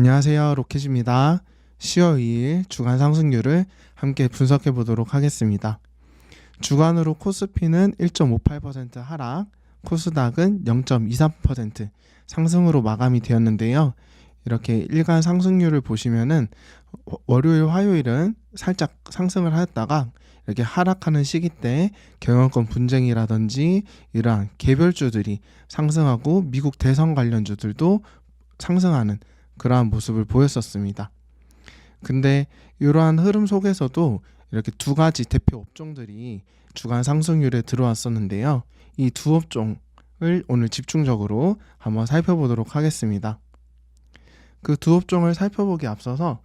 안녕하세요. 로켓입니다. 10월 2일 주간 상승률을 함께 분석해 보도록 하겠습니다. 주간으로 코스피는 1.58% 하락, 코스닥은 0.23% 상승으로 마감이 되었는데요. 이렇게 일간 상승률을 보시면은 월요일, 화요일은 살짝 상승을 하였다가 이렇게 하락하는 시기 때 경영권 분쟁이라든지 이러한 개별주들이 상승하고 미국 대선 관련주들도 상승하는 그러한 모습을 보였었습니다. 근데 이러한 흐름 속에서도 이렇게 두 가지 대표 업종들이 주간 상승률에 들어왔었는데요. 이 두 업종을 오늘 집중적으로 한번 살펴보도록 하겠습니다. 그 두 업종을 살펴보기 앞서서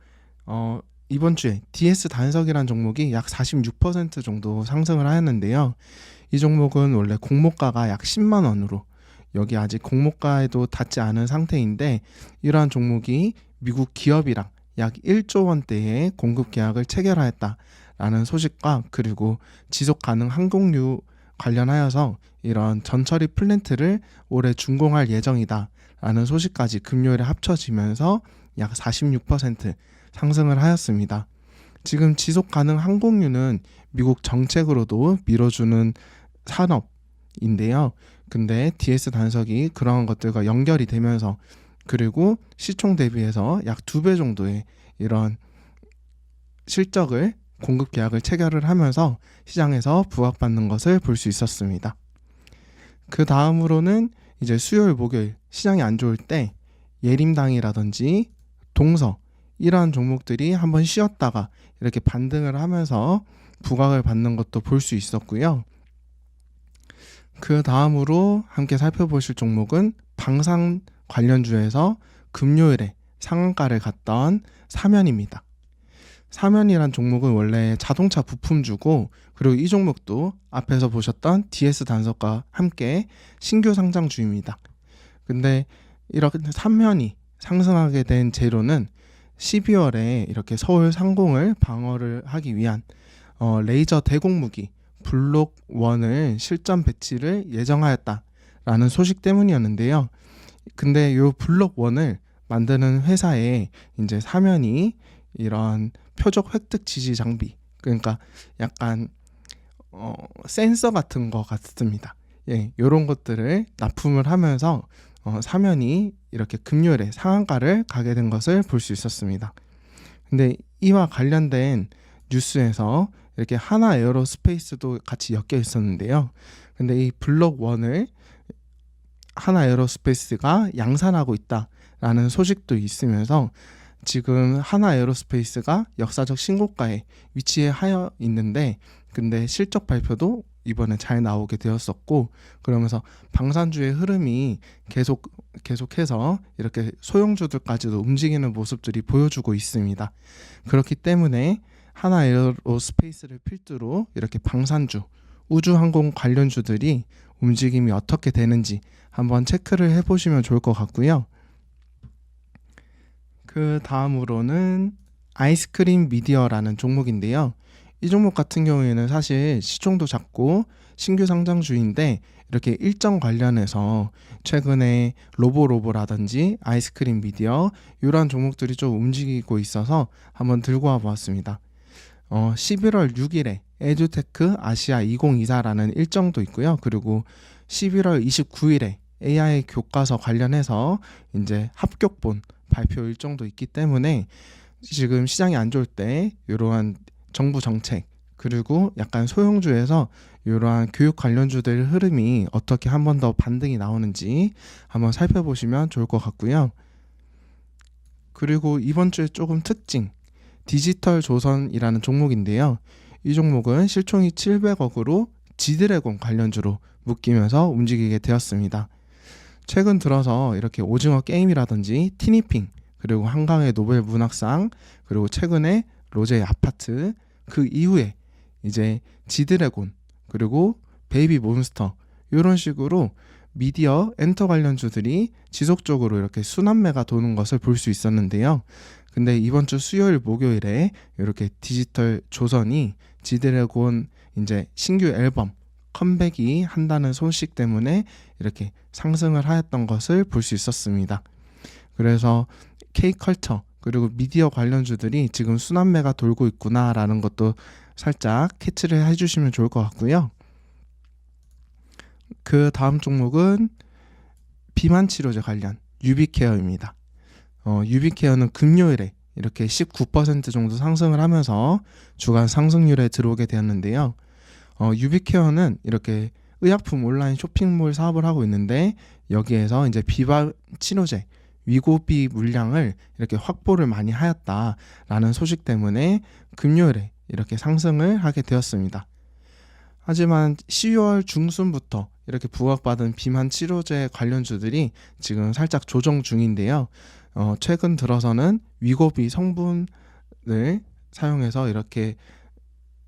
이번 주에 DS 단석이라는 종목이 약 46% 정도 상승을 하였는데요. 이 종목은 원래 공모가가 약 10만 원으로 여기 아직 공모가에도 닿지 않은 상태인데 이러한 종목이 미국 기업이랑 약 1조 원대의 공급 계약을 체결하였다라는 소식과 그리고 지속 가능 항공유 관련하여서 이런 전처리 플랜트를 올해 준공할 예정이다라는 소식까지 금요일에 합쳐지면서 약 46% 상승을 하였습니다. 지금 지속 가능 항공유는 미국 정책으로도 밀어주는 산업인데요. 근데 DS 단석이 그러한 것들과 연결이 되면서 그리고 시총 대비해서 약 2배 정도의 이런 실적을 공급 계약을 체결을 하면서 시장에서 부각받는 것을 볼 수 있었습니다. 그 다음으로는 이제 수요일, 목요일 시장이 안 좋을 때 예림당이라든지 동서 이러한 종목들이 한번 쉬었다가 이렇게 반등을 하면서 부각을 받는 것도 볼 수 있었고요. 그 다음으로 함께 살펴보실 종목은 방산 관련주에서 금요일에 상한가를 갔던 사면입니다. 사면이란 종목은 원래 자동차 부품주고 그리고 이 종목도 앞에서 보셨던 DS 단석과 함께 신규 상장주입니다. 근데 이렇게 사면이 상승하게 된 재료는 12월에 이렇게 서울 상공을 방어를 하기 위한 레이저 대공무기 블록 1을 실전 배치를 예정하였다라는 소식 때문이었는데요. 근데 이 블록 1을 만드는 회사에 이제 사면이 이런 표적 획득 지지 장비, 그러니까 약간 센서 같은 거 같습니다. 예, 이런 것들을 납품을 하면서 사면이 이렇게 금요일에 상한가를 가게 된 것을 볼 수 있었습니다. 근데 이와 관련된 뉴스에서 이렇게 하나 에어로스페이스도 같이 엮여 있었는데요. 근데 이 블록 1을 하나 에어로스페이스가 양산하고 있다라는 소식도 있으면서 지금 하나 에어로스페이스가 역사적 신고가에 위치하여 있는데 근데 실적 발표도 이번에 잘 나오게 되었었고 그러면서 방산주의 흐름이 계속해서 이렇게 소형주들까지도 움직이는 모습들이 보여주고 있습니다. 그렇기 때문에 하나 에어로스페이스를 필두로 이렇게 방산주, 우주항공 관련주들이 움직임이 어떻게 되는지 한번 체크를 해보시면 좋을 것 같고요. 그 다음으로는 아이스크림 미디어라는 종목인데요. 이 종목 같은 경우에는 사실 시총도 작고 신규 상장주인데 이렇게 일정 관련해서 최근에 로보라든지 아이스크림 미디어 이러한 종목들이 좀 움직이고 있어서 한번 들고 와 보았습니다. 11월 6일에 에듀테크 아시아 2024라는 일정도 있고요. 그리고 11월 29일에 AI 교과서 관련해서 이제 합격본 발표 일정도 있기 때문에 지금 시장이 안 좋을 때 이러한 정부 정책 그리고 약간 소형주에서 이러한 교육 관련주들 흐름이 어떻게 한 번 더 반등이 나오는지 한번 살펴보시면 좋을 것 같고요. 그리고 이번 주에 조금 특징 디지털 조선이라는 종목인데요. 이 종목은 실총이 700억으로 지드래곤 관련주로 묶이면서 움직이게 되었습니다. 최근 들어서 이렇게 오징어 게임이라든지 티니핑 그리고 한강의 노벨 문학상 그리고 최근에 로제의 아파트 그 이후에 이제 지드래곤 그리고 베이비 몬스터 이런 식으로 미디어 엔터 관련주들이 지속적으로 이렇게 순환매가 도는 것을 볼 수 있었는데요. 근데 이번 주 수요일 목요일에 이렇게 디지털 조선이 지드래곤 이제 신규 앨범 컴백이 한다는 소식 때문에 이렇게 상승을 하였던 것을 볼 수 있었습니다. 그래서 K컬처 그리고 미디어 관련주들이 지금 순환매가 돌고 있구나라는 것도 살짝 캐치를 해주시면 좋을 것 같고요. 그 다음 종목은 비만 치료제 관련 유비케어입니다. 유비케어는 금요일에 이렇게 19% 정도 상승을 하면서 주간 상승률에 들어오게 되었는데요. 유비케어는 이렇게 의약품 온라인 쇼핑몰 사업을 하고 있는데 여기에서 이제 비만 치료제 위고비 물량을 이렇게 확보를 많이 하였다라는 소식 때문에 금요일에 이렇게 상승을 하게 되었습니다. 하지만 12월 중순부터 이렇게 부각받은 비만 치료제 관련주들이 지금 살짝 조정 중인데요. 최근 들어서는 위고비 성분을 사용해서 이렇게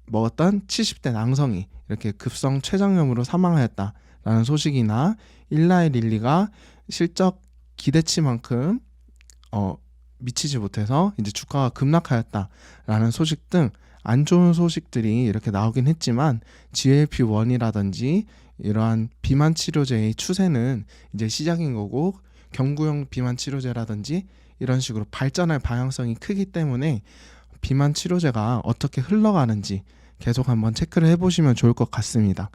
먹었던 70대 남성이 이렇게 급성 췌장염으로 사망하였다라는 소식이나 일라이 릴리가 실적 기대치만큼 미치지 못해서 이제 주가가 급락하였다라는 소식 등 안 좋은 소식들이 이렇게 나오긴 했지만 GLP-1이라든지 이러한 비만 치료제의 추세는 이제 시작인 거고 경구용 비만 치료제라든지 이런 식으로 발전할 방향성이 크기 때문에 비만 치료제가 어떻게 흘러가는지 계속 한번 체크를 해보시면 좋을 것 같습니다.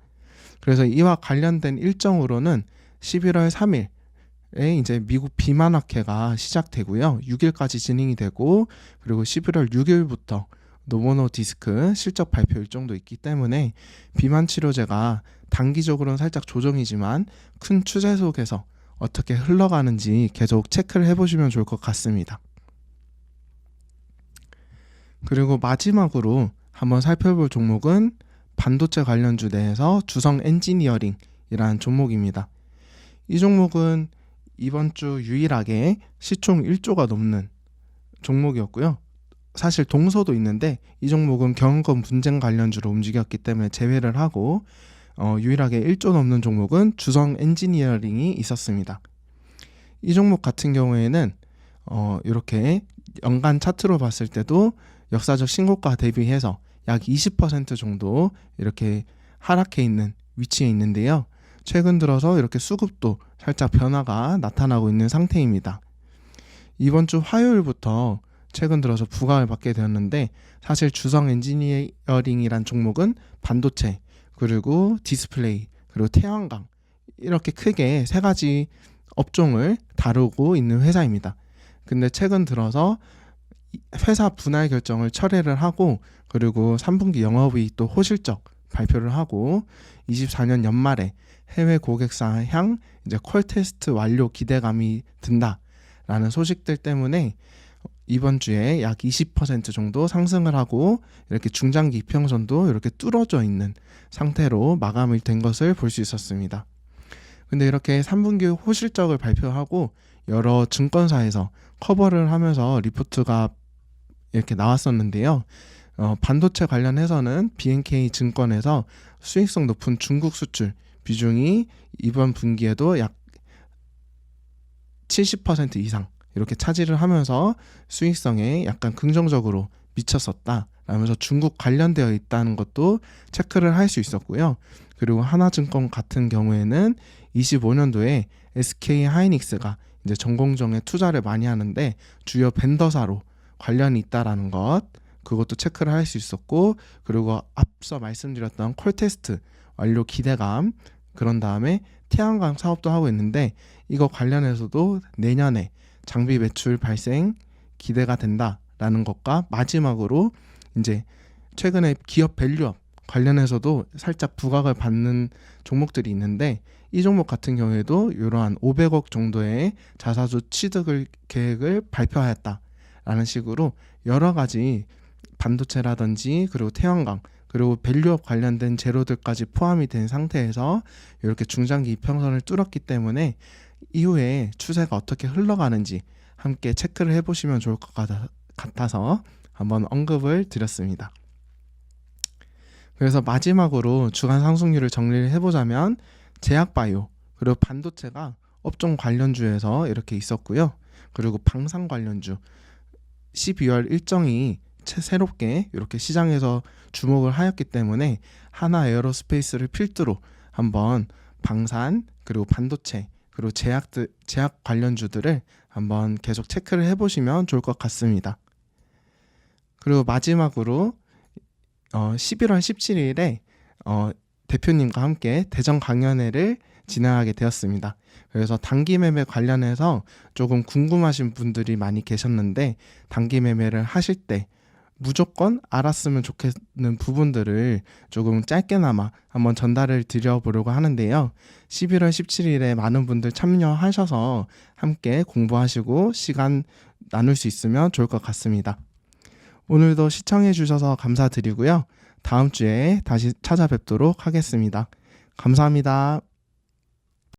그래서 이와 관련된 일정으로는 11월 3일에 이제 미국 비만학회가 시작되고요. 6일까지 진행이 되고 그리고 11월 6일부터 노보노디스크 실적 발표 일정도 있기 때문에 비만 치료제가 단기적으로는 살짝 조정이지만 큰 추세 속에서 어떻게 흘러가는지 계속 체크를 해보시면 좋을 것 같습니다. 그리고 마지막으로 한번 살펴볼 종목은 반도체 관련주 내에서 주성 엔지니어링이라는 종목입니다. 이 종목은 이번 주 유일하게 시총 1조가 넘는 종목이었고요. 사실 동서도 있는데 이 종목은 경영권 분쟁 관련주로 움직였기 때문에 제외를 하고 유일하게 1조 넘는 종목은 주성 엔지니어링이 있었습니다. 이 종목 같은 경우에는 이렇게 연간 차트로 봤을 때도 역사적 신고가 대비해서 약 20% 정도 이렇게 하락해 있는 위치에 있는데요. 최근 들어서 이렇게 수급도 살짝 변화가 나타나고 있는 상태입니다. 이번 주 화요일부터 최근 들어서 부각을 받게 되었는데 사실 주성 엔지니어링이란 종목은 반도체 그리고 디스플레이 그리고 태양광 이렇게 크게 세 가지 업종을 다루고 있는 회사입니다. 근데 최근 들어서 회사 분할 결정을 철회를 하고 그리고 3분기 영업이익 또 호실적 발표를 하고 24년 연말에 해외 고객사 향 이제 콜 테스트 완료 기대감이 든다라는 소식들 때문에 이번 주에 약 20% 정도 상승을 하고 이렇게 중장기 이평선도 이렇게 뚫어져 있는 상태로 마감이 된 것을 볼 수 있었습니다. 근데 이렇게 3분기 호실적을 발표하고 여러 증권사에서 커버를 하면서 리포트가 이렇게 나왔었는데요. 반도체 관련해서는 BNK 증권에서 수익성 높은 중국 수출 비중이 이번 분기에도 약 70% 이상 이렇게 차지를 하면서 수익성에 약간 긍정적으로 미쳤었다 라면서 중국 관련되어 있다는 것도 체크를 할 수 있었고요. 그리고 하나증권 같은 경우에는 25년도에 SK 하이닉스가 이제 전공정에 투자를 많이 하는데 주요 벤더사로 관련이 있다라는 것 그것도 체크를 할 수 있었고 그리고 앞서 말씀드렸던 콜테스트 완료 기대감 그런 다음에 태양광 사업도 하고 있는데 이거 관련해서도 내년에 장비 매출 발생 기대가 된다라는 것과 마지막으로 이제 최근에 기업 밸류업 관련해서도 살짝 부각을 받는 종목들이 있는데 이 종목 같은 경우에도 이러한 500억 정도의 자사주 취득을 계획을 발표하였다라는 식으로 여러 가지 반도체라든지 그리고 태양광 그리고 밸류업 관련된 재료들까지 포함이 된 상태에서 이렇게 중장기 이평선을 뚫었기 때문에 이후에 추세가 어떻게 흘러가는지 함께 체크를 해보시면 좋을 것 같아서 한번 언급을 드렸습니다. 그래서 마지막으로 주간 상승률을 정리를 해보자면 제약바이오 그리고 반도체가 업종 관련주에서 이렇게 있었고요. 그리고 방산 관련주 12월 일정이 새롭게 이렇게 시장에서 주목을 하였기 때문에 하나 에어로스페이스를 필두로 한번 방산 그리고 반도체 그리고 제약 관련주들을 한번 계속 체크를 해보시면 좋을 것 같습니다. 그리고 마지막으로 11월 17일에 대표님과 함께 대전 강연회를 진행하게 되었습니다. 그래서 단기 매매 관련해서 조금 궁금하신 분들이 많이 계셨는데, 단기 매매를 하실 때 무조건 알았으면 좋겠는 부분들을 조금 짧게나마 한번 전달을 드려보려고 하는데요. 11월 17일에 많은 분들 참여하셔서 함께 공부하시고 시간 나눌 수 있으면 좋을 것 같습니다. 오늘도 시청해 주셔서 감사드리고요. 다음 주에 다시 찾아뵙도록 하겠습니다. 감사합니다.